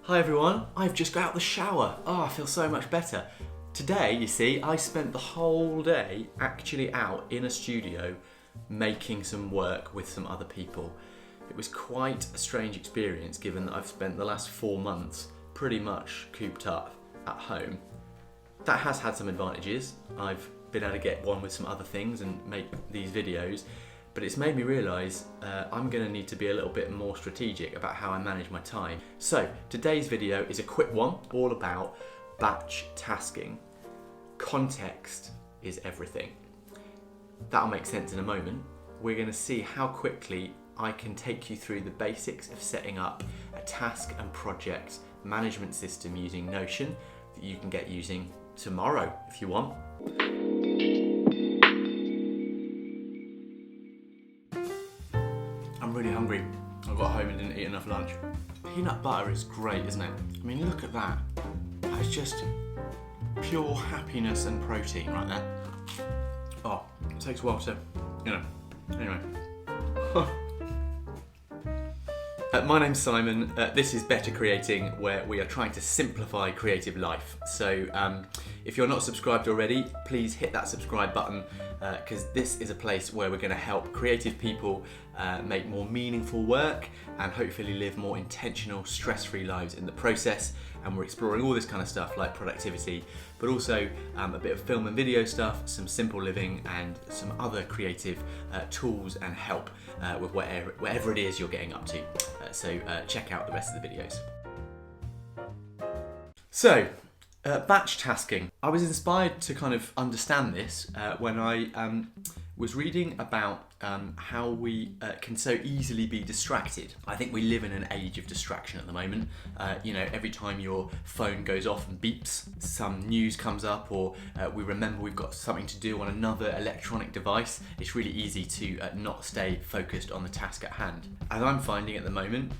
Hi everyone, I've just got out the shower. Oh, I feel so much better. Today, you see, I spent the whole day actually out in a studio making some work with some other people. It was quite a strange experience given that I've spent the last 4 months pretty much cooped up at home. That has had some advantages. I've been able to get on with some other things and make these videos, but it's made me realise I'm going to need to be a little bit more strategic about how I manage my time. So today's video is a quick one, all about batch tasking. Context is everything. That'll make sense in a moment. We're going to see how quickly I can take you through the basics of setting up a task and project management system using Notion that you can get using tomorrow if you want. I'm really hungry. I got home and didn't eat enough lunch. Peanut butter is great, isn't it? I mean, look at that. That is just pure happiness and protein right there. Oh, it takes a while to, anyway. My name's Simon. This is Better Creating, where we are trying to simplify creative life. So if you're not subscribed already, please hit that subscribe button because this is a place where we're going to help creative people make more meaningful work and hopefully live more intentional, stress-free lives in the process. And we're exploring all this kind of stuff like productivity, but also a bit of film and video stuff, some simple living and some other creative tools and help with whatever it is you're getting up to. So check out the rest of the videos. So, batch tasking. I was inspired to kind of understand this when I was reading about how we can so easily be distracted. I think we live in an age of distraction at the moment. Every time your phone goes off and beeps, some news comes up, or we remember we've got something to do on another electronic device, it's really easy to not stay focused on the task at hand. As I'm finding at the moment,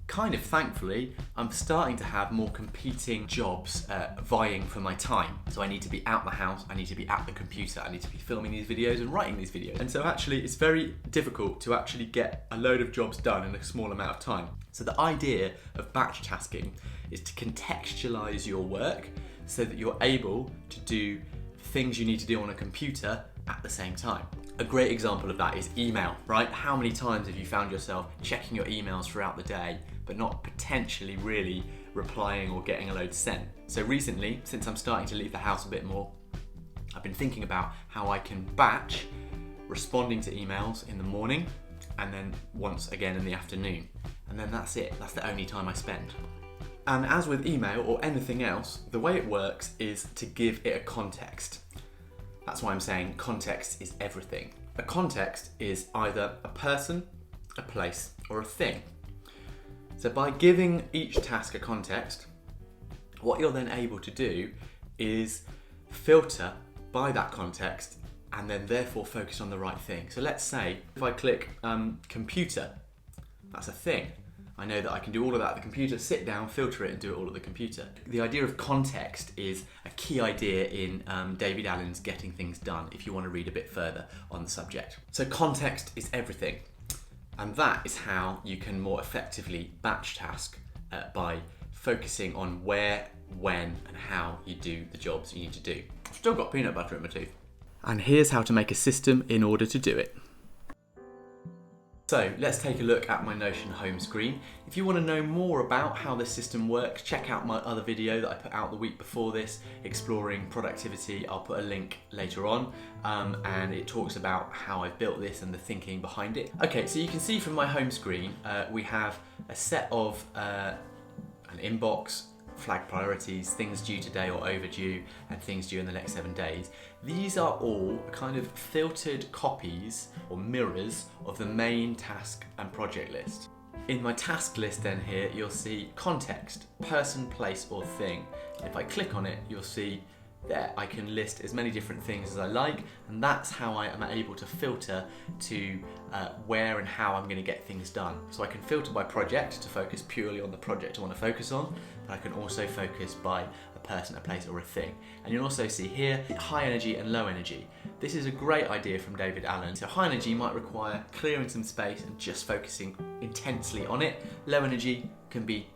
kind of thankfully, I'm starting to have more competing jobs vying for my time. So I need to be out the house, I need to be at the computer, I need to be filming these videos and writing these videos. And so actually it's very difficult to actually get a load of jobs done in a small amount of time. So the idea of batch tasking is to contextualize your work so that you're able to do things you need to do on a computer at the same time. A great example of that is email, right? How many times have you found yourself checking your emails throughout the day, but not potentially really replying or getting a load sent? So recently, since I'm starting to leave the house a bit more, I've been thinking about how I can batch responding to emails in the morning and then once again in the afternoon. And then that's it. That's the only time I spend. And as with email or anything else, the way it works is to give it a context. That's why I'm saying context is everything. A context is either a person, a place, or a thing. So by giving each task a context, what you're then able to do is filter by that context and then therefore focus on the right thing. So let's say if I click computer, that's a thing. I know that I can do all of that at the computer, sit down, filter it and do it all at the computer. The idea of context is a key idea in David Allen's Getting Things Done, if you want to read a bit further on the subject. So context is everything. And that is how you can more effectively batch task by focusing on where, when and how you do the jobs you need to do. I've still got peanut butter in my tooth. And here's how to make a system in order to do it. So let's take a look at my Notion home screen. If you want to know more about how this system works, check out my other video that I put out the week before this, exploring productivity. I'll put a link later on, and it talks about how I've built this and the thinking behind it. Okay, so you can see from my home screen, we have a set of an inbox, flag priorities, things due today or overdue, and things due in the next 7 days. These are all kind of filtered copies or mirrors of the main task and project list. In my task list then here, you'll see context, person, place or thing. If I click on it, you'll see there I can list as many different things as I like, and that's how I am able to filter to where and how I'm going to get things done. So I can filter by project to focus purely on the project I want to focus on, but I can also focus by a person, a place or a thing. And you'll also see here high energy and low energy. This is a great idea from David Allen. So high energy might require clearing some space and just focusing intensely on it. Low energy can be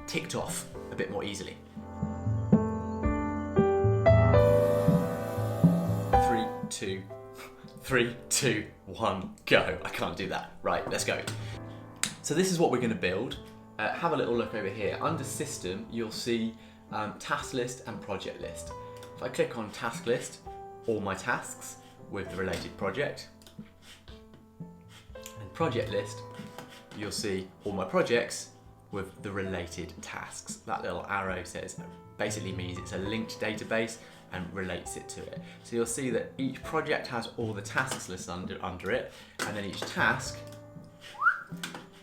ticked off a bit more easily. 3, 2, 1, go. I can't do that. Right, let's go. So this is what we're going to build. Have a little look over here. Under system, you'll see task list and project list. If I click on task list, all my tasks with the related project. And project list, you'll see all my projects with the related tasks. That little arrow says, basically means it's a linked database and relates it to it. So you'll see that each project has all the tasks listed under it, and then each task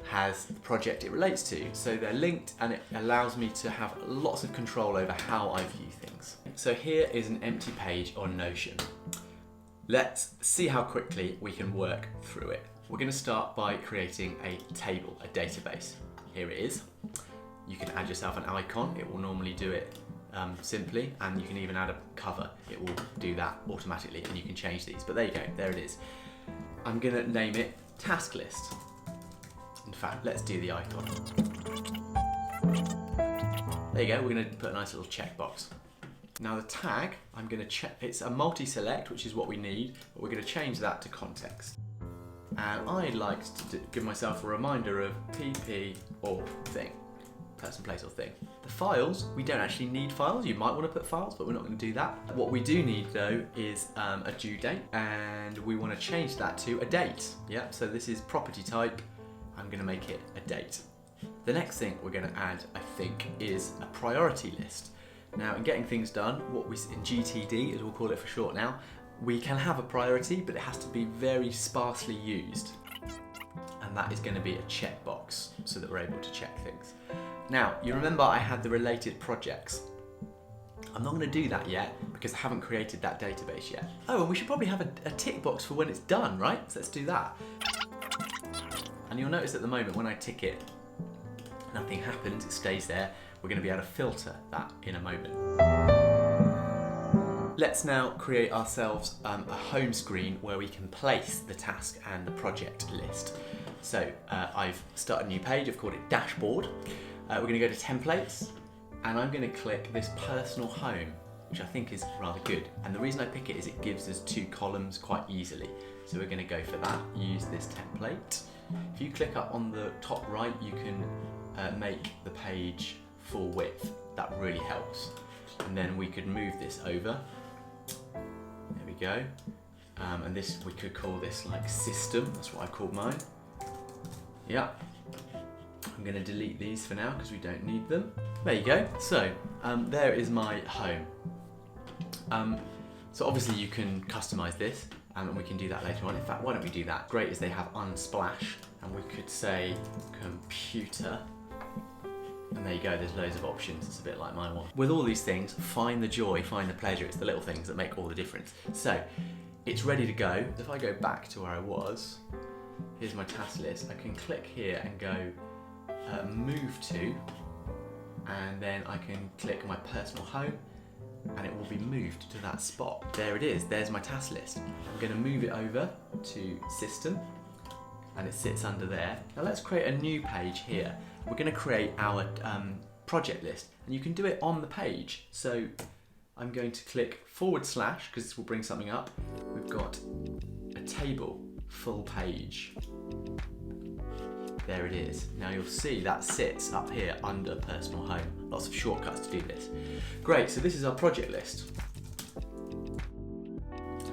has the project it relates to. So they're linked, and it allows me to have lots of control over how I view things. So here is an empty page on Notion. Let's see how quickly we can work through it. We're going to start by creating a table, a database. Here it is. You can add yourself an icon. It will normally do it simply, and you can even add a cover. It will do that automatically, and you can change these. But there you go, there it is. I'm going to name it task list. In fact, let's do the icon. There you go, we're going to put a nice little checkbox. Now the tag, I'm going to check, it's a multi-select, which is what we need, but we're going to change that to context. And I'd like to give myself a reminder of PP or thing. Person, place or thing. The files, we don't actually need files. You might want to put files, but we're not going to do that. What we do need though is a due date, and we want to change that to a date. Yeah, so this is property type. I'm going to make it a date. The next thing we're going to add, I think, is a priority list. Now, in getting things done, what we in GTD, as we'll call it for short now, we can have a priority, but it has to be very sparsely used. And that is going to be a checkbox so that we're able to check things. Now, you remember I had the related projects. I'm not going to do that yet because I haven't created that database yet. Oh, and we should probably have a tick box for when it's done, right? So let's do that. And you'll notice at the moment when I tick it, nothing happens, it stays there. We're going to be able to filter that in a moment. Let's now create ourselves a home screen where we can place the task and the project list. So I've started a new page, I've called it Dashboard. We're going to go to Templates, and I'm going to click this Personal Home, which I think is rather good. And the reason I pick it is it gives us 2 columns quite easily. So we're going to go for that, use this template. If you click up on the top right, you can make the page full width. That really helps. And then we could move this over. There we go. And this, we could call this like system. That's what I called mine. Yeah. I'm going to delete these for now because we don't need them. There you go. So there is my home. So obviously you can customize this, and we can do that later on. In fact, why don't we do that? Great is they have unsplash, and we could say computer. And there you go, there's loads of options. It's a bit like my one. With all these things, find the joy, find the pleasure. It's the little things that make all the difference. So it's ready to go. If I go back to where I was, here's my task list. I can click here and go move to, and then I can click my personal home, and it will be moved to that spot. There it is, there's my task list. I'm going to move it over to system, and it sits under there. Now let's create a new page here. We're going to create our project list, and you can do it on the page. So I'm going to click / because this will bring something up. We've got a table, full page. There it is. Now you'll see that sits up here under personal home. Lots of shortcuts to do this. Great, so this is our project list.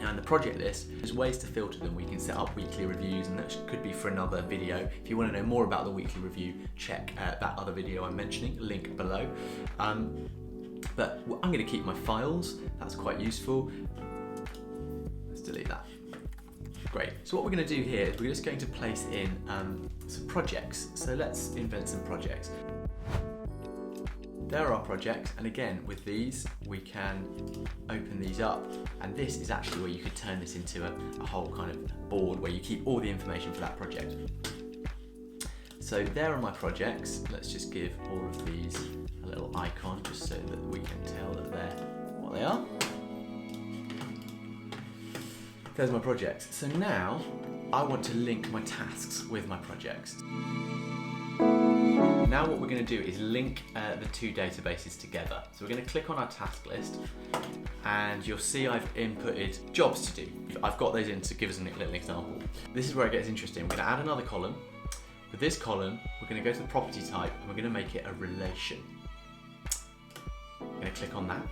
Now in the project list, there's ways to filter them. We can set up weekly reviews, and that could be for another video. If you want to know more about the weekly review, check that other video I'm mentioning, link below. But I'm going to keep my files. That's quite useful. Let's delete that. Great. So what we're going to do here is we're just going to place in some projects. So let's invent some projects. There are our projects, and again with these we can open these up, and this is actually where you could turn this into a whole kind of board where you keep all the information for that project. So there are my projects. Let's just give all of these a little icon just so that we can tell that they're what they are. There's my projects. So now I want to link my tasks with my projects. Now now what we're going to do is link the two databases together. So we're going to click on our task list, and you'll see I've inputted jobs to do. I've got those in to give us a little example. This is where it gets interesting. We're going to add another column. With this column, we're going to go to the property type and we're going to make it a relation. I'm going to click on that,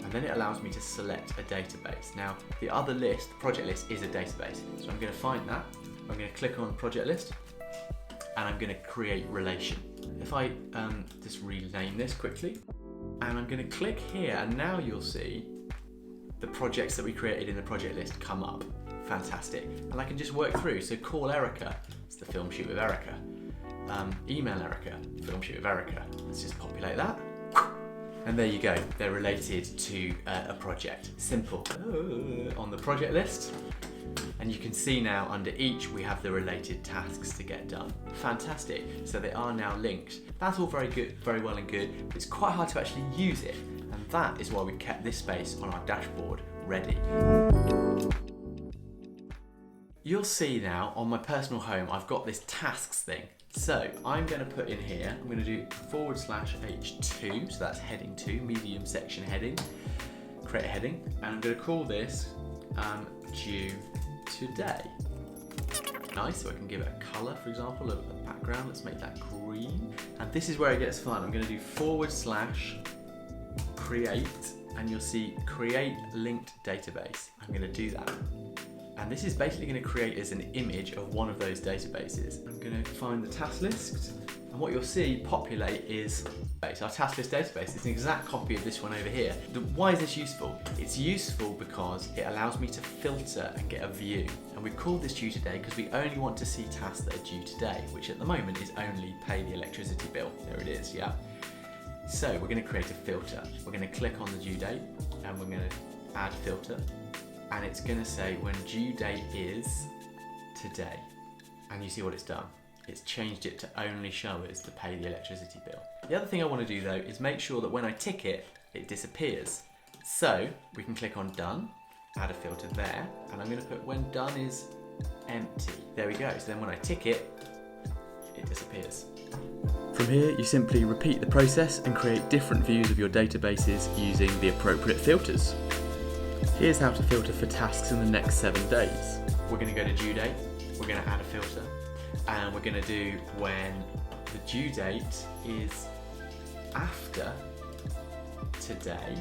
and then it allows me to select a database. Now, the other list, the project list, is a database. So I'm going to find that. I'm going to click on project list, and I'm going to create relation. If I just rename this quickly, and I'm going to click here, and now you'll see the projects that we created in the project list come up. Fantastic. And I can just work through. So call Erica, it's the film shoot with Erica. Email Erica, film shoot with Erica. Let's just populate that. And there you go, they're related to a project. Simple. On the project list. And you can see now under each we have the related tasks to get done. Fantastic. So they are now linked. That's all very good, very well and good, but it's quite hard to actually use it. And that is why we kept this space on our dashboard ready. You'll see now on my personal home, I've got this tasks thing. So I'm going to put in here, I'm going to do /H2, so that's heading 2, medium section heading, create a heading, and I'm going to call this due today. Nice, so I can give it a colour, for example, a background. Let's make that green. And this is where it gets fun. I'm going to do /create, and you'll see create linked database. I'm going to do that. And this is basically going to create as an image of one of those databases. I'm going to find the task list, and what you'll see populate is our task list database. It's an exact copy of this one over here. Why is this useful? It's useful because it allows me to filter and get a view. And we've called this due today because we only want to see tasks that are due today, which at the moment is only pay the electricity bill. There it is, yeah. So we're going to create a filter. We're going to click on the due date, and we're going to add filter. And it's going to say when due date is today. And you see what it's done. It's changed it to only show us to pay the electricity bill. The other thing I want to do though is make sure that when I tick it, it disappears. So we can click on done, add a filter there, and I'm going to put when done is empty. There we go. So then when I tick it, it disappears. From here, you simply repeat the process and create different views of your databases using the appropriate filters. Here's how to filter for tasks in the next 7 days. We're going to go to due date, we're going to add a filter, and we're going to do when the due date is after today,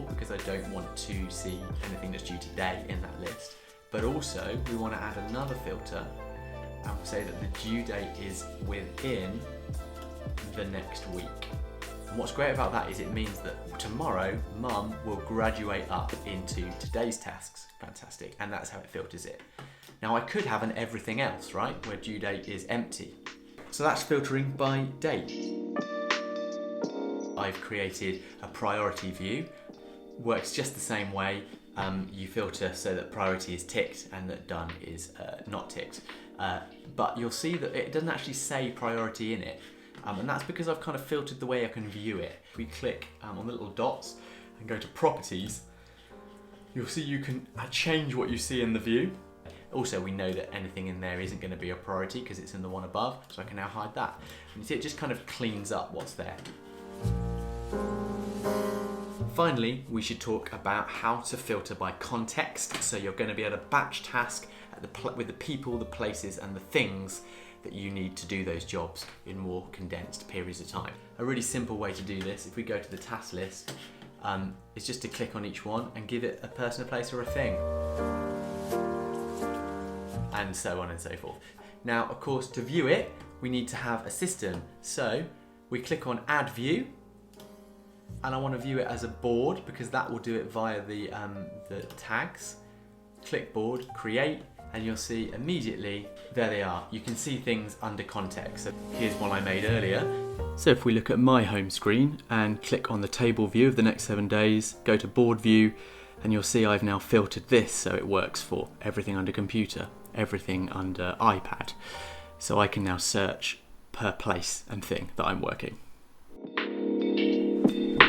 because I don't want to see anything that's due today in that list. But also we want to add another filter and say that the due date is within the next week. And what's great about that is it means that tomorrow Mum will graduate up into today's tasks. Fantastic. And that's how it filters it. Now I could have an everything else, right, where due date is empty. So that's filtering by date. I've created a priority view. Works just the same way. You filter so that priority is ticked and that done is not ticked. But you'll see that it doesn't actually say priority in it. And that's because I've kind of filtered the way I can view it. If we click on the little dots and go to properties, you'll see you can change what you see in the view. Also, we know that anything in there isn't going to be a priority because it's in the one above, so I can now hide that. And you see it just kind of cleans up what's there. Finally, we should talk about how to filter by context. So you're going to be able to batch task with the people, the places and the things that you need to do those jobs in more condensed periods of time. A really simple way to do this, if we go to the task list, is just to click on each one and give it a person, a place or a thing. And so on and so forth. Now, of course, to view it, we need to have a system. So we click on add view, and I want to view it as a board because that will do it via the tags. Click board, create, and you'll see immediately, there they are. You can see things under context. So here's one I made earlier. So if we look at my home screen and click on the table view of the next 7 days, go to board view, and you'll see I've now filtered this so it works for everything under computer, everything under iPad. So I can now search per place and thing that I'm working.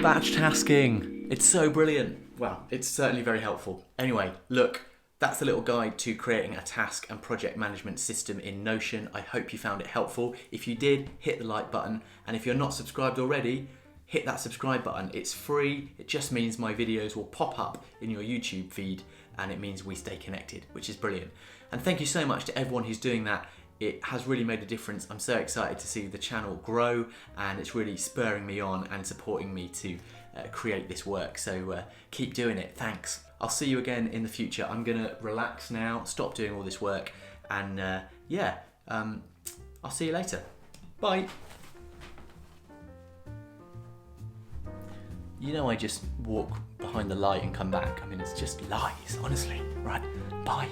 Batch tasking, it's so brilliant. Well, it's certainly very helpful. Anyway, look, That's the little guide to creating a task and project management system in Notion. I hope you found it helpful. If you did, hit the like button. And if you're not subscribed already, hit that subscribe button. It's free. It just means my videos will pop up in your YouTube feed, and it means we stay connected, which is brilliant. And thank you so much to everyone who's doing that. It has really made a difference. I'm so excited to see the channel grow, and it's really spurring me on and supporting me to create this work. So keep doing it. Thanks. I'll see you again in the future. I'm gonna relax now, stop doing all this work, and I'll see you later. Bye. You know, I just walk behind the light and come back. I mean, it's just lies, honestly. Right, bye.